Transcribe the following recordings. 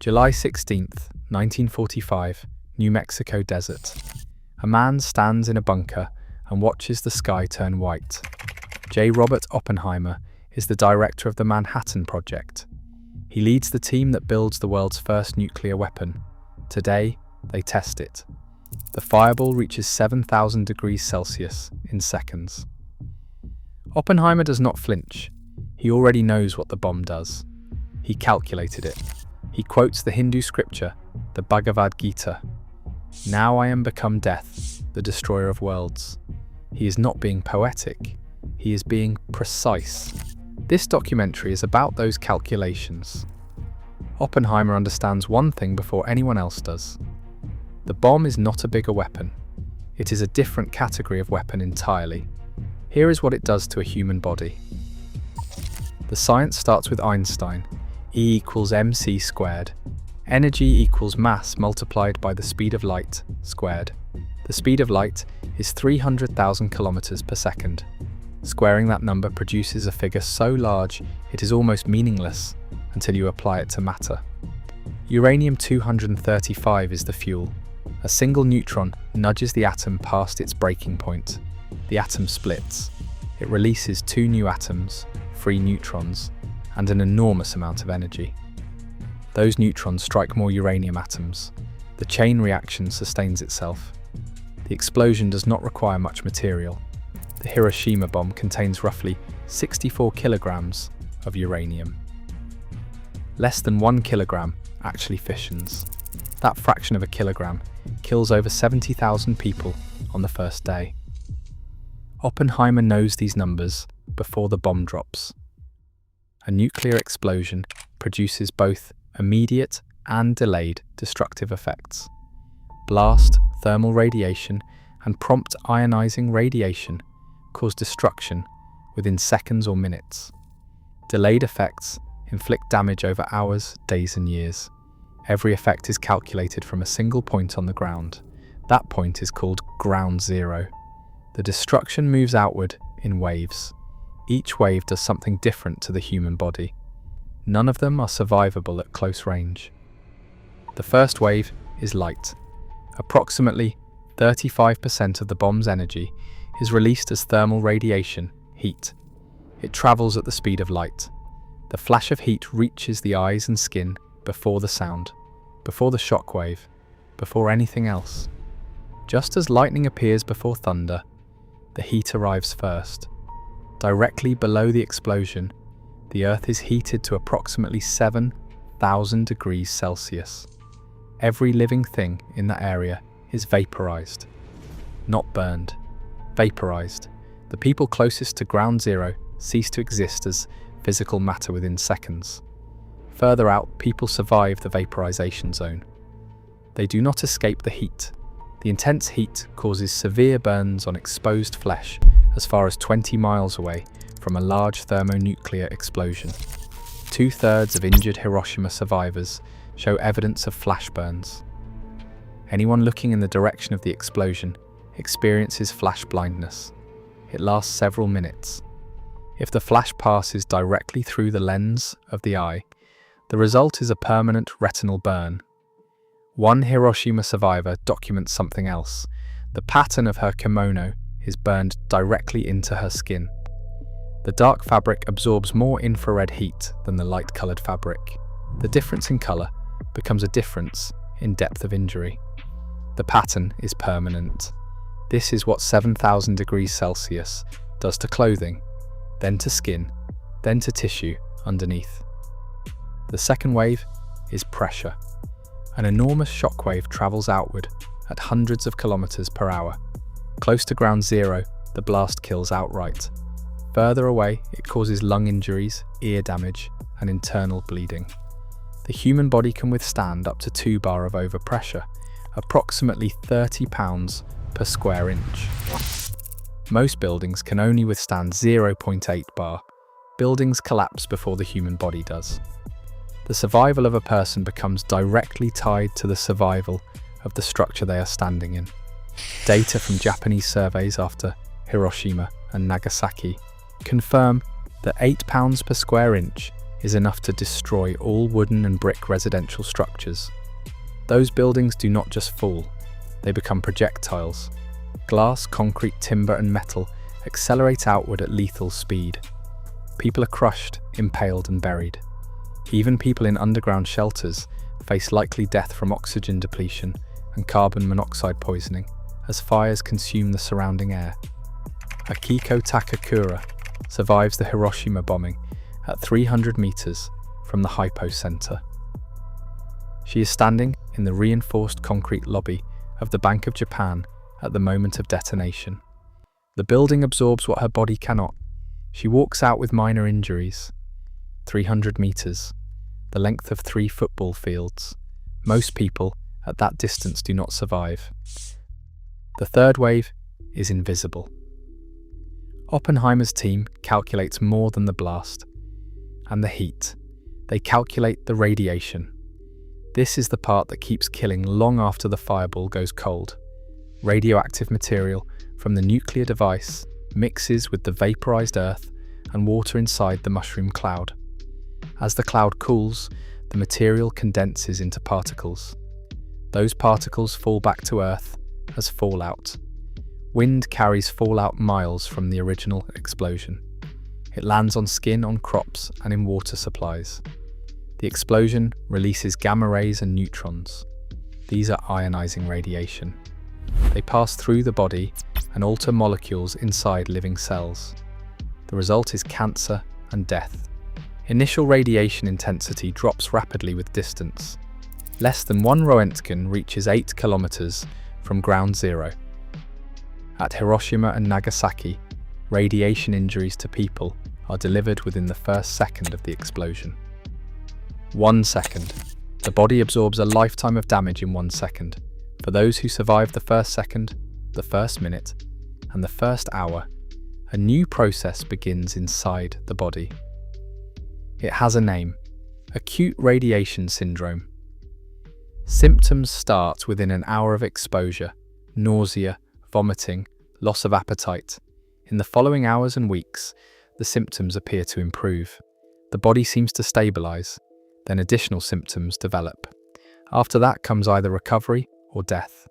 July 16th, 1945, New Mexico desert. A man stands in a bunker and watches the sky turn white. J. Robert Oppenheimer is the director of the Manhattan Project. He leads the team that builds the world's first nuclear weapon. Today, they test it. The fireball reaches 7,000 degrees Celsius in seconds. Oppenheimer does not flinch. He already knows what the bomb does. He calculated it. He quotes the Hindu scripture, the Bhagavad Gita. "Now I am become death, the destroyer of worlds." He is not being poetic. He is being precise. This documentary is about those calculations. Oppenheimer understands one thing before anyone else does. The bomb is not a bigger weapon. It is a different category of weapon entirely. Here is what it does to a human body. The science starts with Einstein. E equals mc squared. Energy equals mass multiplied by the speed of light squared. The speed of light is 300,000 kilometers per second. Squaring that number produces a figure so large it is almost meaningless until you apply it to matter. Uranium-235 is the fuel. A single neutron nudges the atom past its breaking point. The atom splits. It releases two new atoms, free neutrons, and an enormous amount of energy. Those neutrons strike more uranium atoms. The chain reaction sustains itself. The explosion does not require much material. The Hiroshima bomb contains roughly 64 kilograms of uranium. Less than 1 kilogram actually fissions. That fraction of a kilogram kills over 70,000 people on the first day. Oppenheimer knows these numbers before the bomb drops. A nuclear explosion produces both immediate and delayed destructive effects. Blast, thermal radiation, and prompt ionizing radiation cause destruction within seconds or minutes. Delayed effects inflict damage over hours, days, and years. Every effect is calculated from a single point on the ground. That point is called ground zero. The destruction moves outward in waves. Each wave does something different to the human body. None of them are survivable at close range. The first wave is light. Approximately 35% of the bomb's energy is released as thermal radiation, heat. It travels at the speed of light. The flash of heat reaches the eyes and skin before the sound, before the shock wave, before anything else. Just as lightning appears before thunder, the heat arrives first. Directly below the explosion, the Earth is heated to approximately 7,000 degrees Celsius. Every living thing in that area is vaporized, not burned. Vaporized. The people closest to ground zero cease to exist as physical matter within seconds. Further out, people survive the vaporization zone. They do not escape the heat. The intense heat causes severe burns on exposed flesh as far as 20 miles away from a large thermonuclear explosion. 2/3 of injured Hiroshima survivors show evidence of flash burns. Anyone looking in the direction of the explosion experiences flash blindness. It lasts several minutes. If the flash passes directly through the lens of the eye, the result is a permanent retinal burn. One Hiroshima survivor documents something else. The pattern of her kimono is burned directly into her skin. The dark fabric absorbs more infrared heat than the light-colored fabric. The difference in color becomes a difference in depth of injury. The pattern is permanent. This is what 7,000 degrees Celsius does to clothing, then to skin, then to tissue underneath. The second wave is pressure. An enormous shock wave travels outward at hundreds of kilometers per hour. Close to ground zero, the blast kills outright. Further away, it causes lung injuries, ear damage, and internal bleeding. The human body can withstand up to 2 bar of overpressure, approximately 30 pounds per square inch. Most buildings can only withstand 0.8 bar. Buildings collapse before the human body does. The survival of a person becomes directly tied to the survival of the structure they are standing in. Data from Japanese surveys after Hiroshima and Nagasaki confirm that 8 pounds per square inch is enough to destroy all wooden and brick residential structures. Those buildings do not just fall, they become projectiles. Glass, concrete, timber and metal accelerate outward at lethal speed. People are crushed, impaled and buried. Even people in underground shelters face likely death from oxygen depletion and carbon monoxide poisoning as fires consume the surrounding air. Akiko Takakura survives the Hiroshima bombing at 300 meters from the hypocenter. She is standing in the reinforced concrete lobby of the Bank of Japan at the moment of detonation. The building absorbs what her body cannot. She walks out with minor injuries. 300 meters, the length of 3 football fields. Most people at that distance do not survive. The third wave is invisible. Oppenheimer's team calculates more than the blast and the heat. They calculate the radiation. This is the part that keeps killing long after the fireball goes cold. Radioactive material from the nuclear device mixes with the vaporized earth and water inside the mushroom cloud. As the cloud cools, the material condenses into particles. Those particles fall back to Earth as fallout. Wind carries fallout miles from the original explosion. It lands on skin, on crops, and in water supplies. The explosion releases gamma rays and neutrons. These are ionizing radiation. They pass through the body and alter molecules inside living cells. The result is cancer and death. Initial radiation intensity drops rapidly with distance. Less than 1 Roentgen reaches 8 kilometers from ground zero. At Hiroshima and Nagasaki, radiation injuries to people are delivered within the first second of the explosion. 1 second. The body absorbs a lifetime of damage in 1 second. For those who survive the first second, the first minute, and the first hour, a new process begins inside the body. It has a name: acute radiation syndrome. Symptoms start within an hour of exposure: nausea, vomiting, loss of appetite. In the following hours and weeks, the symptoms appear to improve. The body seems to stabilize, then additional symptoms develop. After that comes either recovery or death.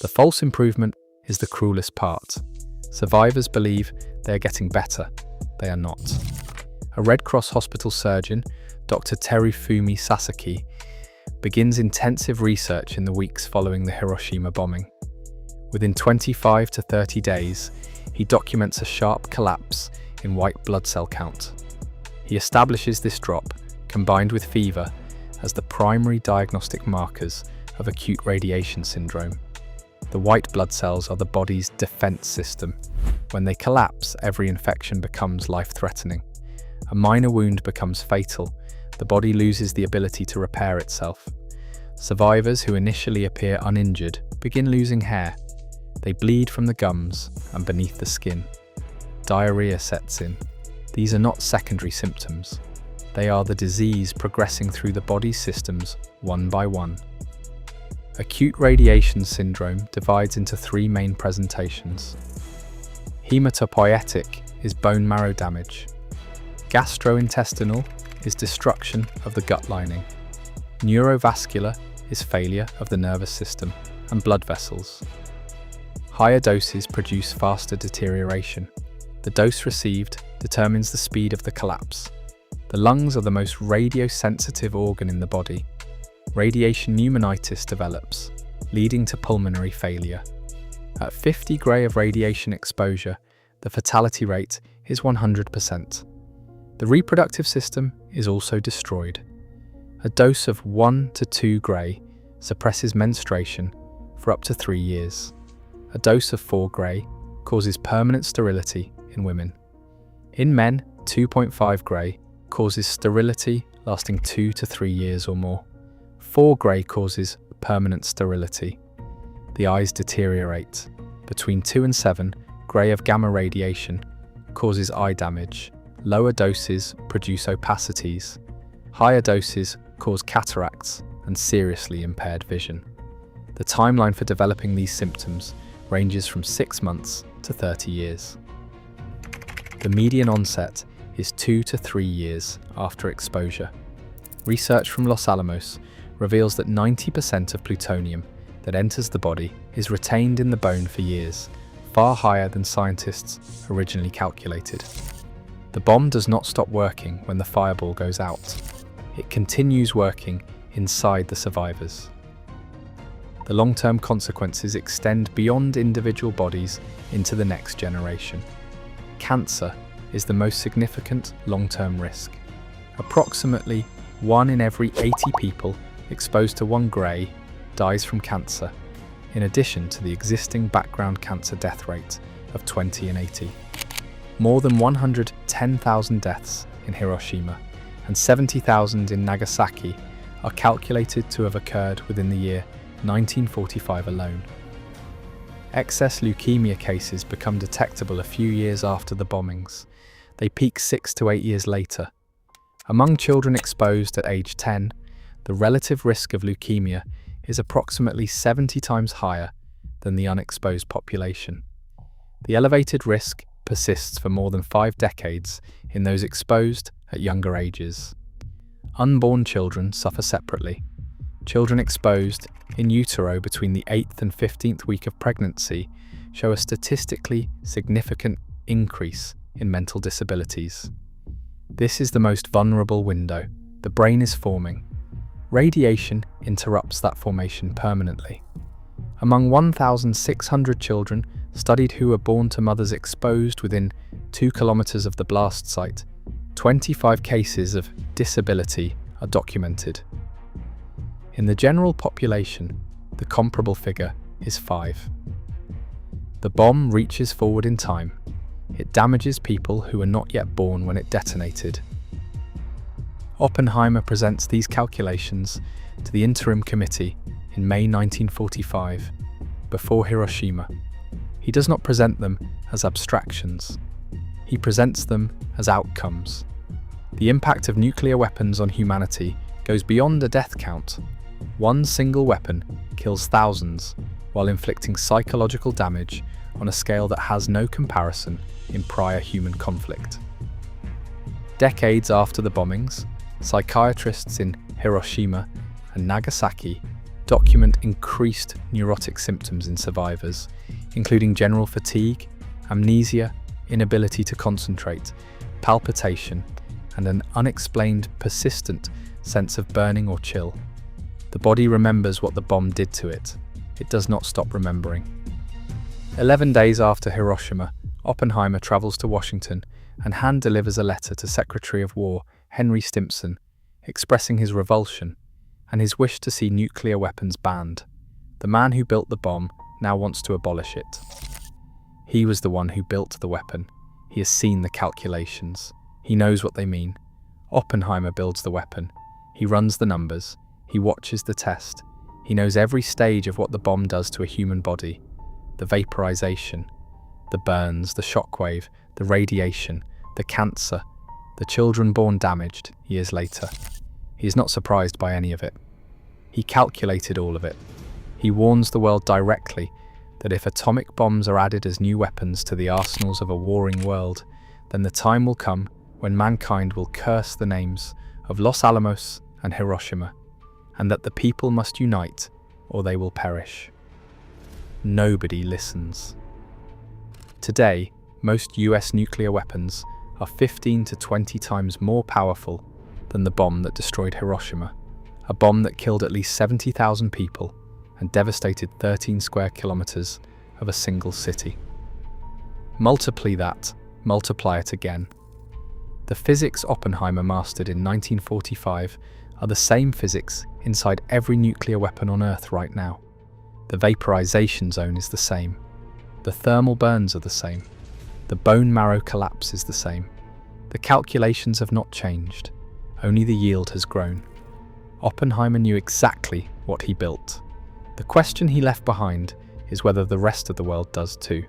The false improvement is the cruelest part. Survivors believe they are getting better. They are not. A Red Cross hospital surgeon, Dr. Terufumi Sasaki, begins intensive research in the weeks following the Hiroshima bombing. Within 25 to 30 days, he documents a sharp collapse in white blood cell count. He establishes this drop, combined with fever, as the primary diagnostic markers of acute radiation syndrome. The white blood cells are the body's defense system. When they collapse, every infection becomes life-threatening. A minor wound becomes fatal. The body loses the ability to repair itself. Survivors who initially appear uninjured begin losing hair. They bleed from the gums and beneath the skin. Diarrhea sets in. These are not secondary symptoms. They are the disease progressing through the body's systems one by one. Acute radiation syndrome divides into 3 main presentations. Hematopoietic is bone marrow damage. Gastrointestinal is destruction of the gut lining. Neurovascular is failure of the nervous system and blood vessels. Higher doses produce faster deterioration. The dose received determines the speed of the collapse. The lungs are the most radiosensitive organ in the body. Radiation pneumonitis develops, leading to pulmonary failure. At 50 gray of radiation exposure, the fatality rate is 100%. The reproductive system is also destroyed. A dose of 1 to 2 gray suppresses menstruation for up to 3 years. A dose of 4 gray causes permanent sterility in women. In men, 2.5 gray causes sterility lasting 2 to 3 years or more. 4 gray causes permanent sterility. The eyes deteriorate. Between 2 and 7 gray of gamma radiation causes eye damage. Lower doses produce opacities. Higher doses cause cataracts and seriously impaired vision. The timeline for developing these symptoms ranges from 6 months to 30 years. The median onset is 2 to 3 years after exposure. Research from Los Alamos reveals that 90% of plutonium that enters the body is retained in the bone for years, far higher than scientists originally calculated. The bomb does not stop working when the fireball goes out. It continues working inside the survivors. The long-term consequences extend beyond individual bodies into the next generation. Cancer is the most significant long-term risk. Approximately 1 in every 80 people exposed to 1 dies from cancer, in addition to the existing background cancer death rate of 20 in 80. More than 110,000 deaths in Hiroshima and 70,000 in Nagasaki are calculated to have occurred within the year 1945 alone. Excess leukemia cases become detectable a few years after the bombings. They peak 6 to 8 years later. Among children exposed at age 10, the relative risk of leukemia is approximately 70 times higher than the unexposed population. The elevated risk persists for more than 5 decades in those exposed at younger ages. Unborn children suffer separately. Children exposed in utero between the 8th and 15th week of pregnancy show a statistically significant increase in mental disabilities. This is the most vulnerable window. The brain is forming. Radiation interrupts that formation permanently. Among 1,600 children studied who were born to mothers exposed within 2 kilometers of the blast site, 25 cases of disability are documented. In the general population, the comparable figure is 5. The bomb reaches forward in time. It damages people who were not yet born when it detonated. Oppenheimer presents these calculations to the Interim Committee in May 1945, before Hiroshima. He does not present them as abstractions. He presents them as outcomes. The impact of nuclear weapons on humanity goes beyond a death count. One single weapon kills thousands while inflicting psychological damage on a scale that has no comparison in prior human conflict. Decades after the bombings, psychiatrists in Hiroshima and Nagasaki document increased neurotic symptoms in survivors, including general fatigue, amnesia, inability to concentrate, palpitation, and an unexplained, persistent sense of burning or chill. The body remembers what the bomb did to it. It does not stop remembering. 11 days after Hiroshima, Oppenheimer travels to Washington and hand-delivers a letter to Secretary of War Henry Stimson, expressing his revulsion and his wish to see nuclear weapons banned. The man who built the bomb now wants to abolish it. He was the one who built the weapon. He has seen the calculations. He knows what they mean. Oppenheimer builds the weapon. He runs the numbers. He watches the test. He knows every stage of what the bomb does to a human body. The vaporization, the burns, the shockwave, the radiation, the cancer, the children born damaged years later. He is not surprised by any of it. He calculated all of it. He warns the world directly that if atomic bombs are added as new weapons to the arsenals of a warring world, then the time will come when mankind will curse the names of Los Alamos and Hiroshima, and that the people must unite or they will perish. Nobody listens. Today, most US nuclear weapons are 15 to 20 times more powerful than the bomb that destroyed Hiroshima, a bomb that killed at least 70,000 people and devastated 13 square kilometers of a single city. Multiply that, multiply it again. The physics Oppenheimer mastered in 1945 are the same physics inside every nuclear weapon on Earth right now. The vaporization zone is the same. The thermal burns are the same. The bone marrow collapse is the same. The calculations have not changed. Only the yield has grown. Oppenheimer knew exactly what he built. The question he left behind is whether the rest of the world does too.